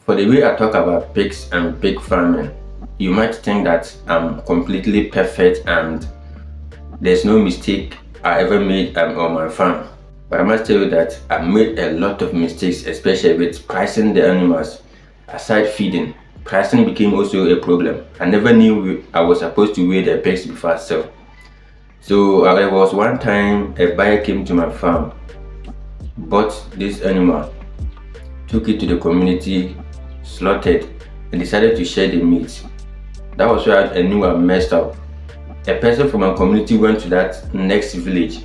For the way I talk about pigs and pig farming, you might think that I'm completely perfect and there's no mistake I ever made on my farm. But I must tell you that I made a lot of mistakes, especially with pricing the animals. Aside feeding, pricing became also a problem. I never knew I was supposed to weigh the pigs before I sell. So there was one time a buyer came to my farm, bought this animal, took it to the community, slaughtered, and decided to share the meat. That was where I knew I messed up. A person from our community went to that next village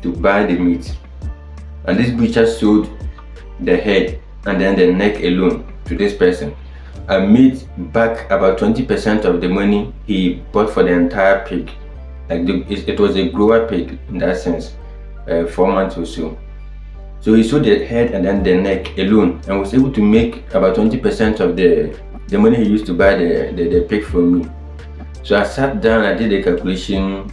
to buy the meat, and this butcher sold the head and then the neck alone to this person. I made back about 20% of the money he bought for the entire pig. Like it was a grower pig in that sense, 4 months or so. So he sold the head and then the neck alone and was able to make about 20% of the money he used to buy the pig from me. So I sat down, I did a calculation.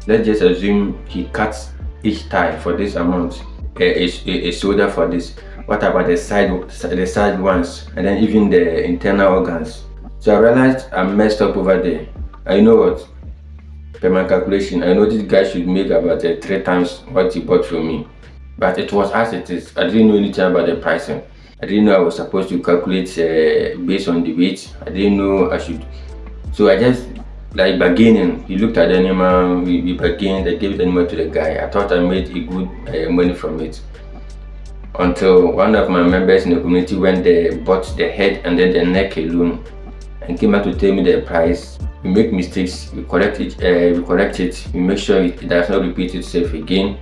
Let's just assume he cuts each thigh for this amount, a shoulder for this. What about the side ones, and then even the internal organs? So I realized I messed up over there. And you know what? Per my calculation, I know this guy should make about 3 times what he bought from me. But it was as it is. I didn't know anything about the pricing. I didn't know I was supposed to calculate based on the weight. I didn't know I should. So I just like bargaining. He looked at the animal, we bargained, I gave the animal to the guy. I thought I made a good money from it. Until one of my members in the community went there, bought the head and then the neck alone, and came back to tell me the price. We make mistakes, we correct it, we make sure it does not repeat itself again,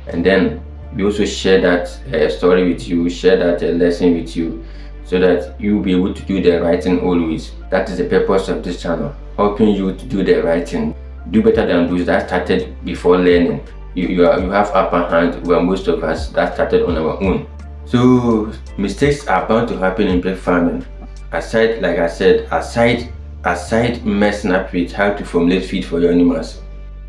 and then we also share that story with you, share that lesson with you, so that you'll be able to do the right thing always. That is the purpose of this channel, helping you to do the right thing, do better than those that started before learning. You have upper hand where most of us that started on our own. So mistakes are bound to happen in pig farming. Aside, like I said, aside messing up with how to formulate feed for your animals,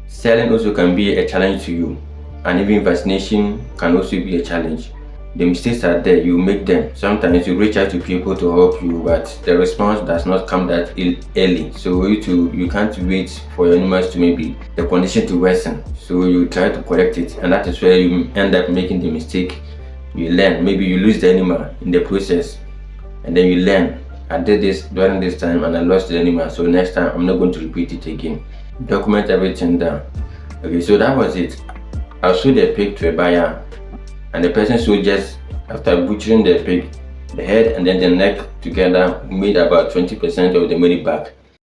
selling also can be a challenge to you, and even vaccination can also be a challenge. The mistakes are there, you make them. Sometimes you reach out to people to help you, but the response does not come that early. So you can't wait for your animals to maybe the condition to worsen. So you try to correct it, and that is where you end up making the mistake. You learn, maybe you lose the animal in the process, and then you learn. I did this during this time and I lost the animal, so next time I'm not going to repeat it again. Document everything down. Okay, so that was it. I sold the pig to a buyer, and the person sold just after butchering the pig, the head and then the neck together made about 20% of the money back.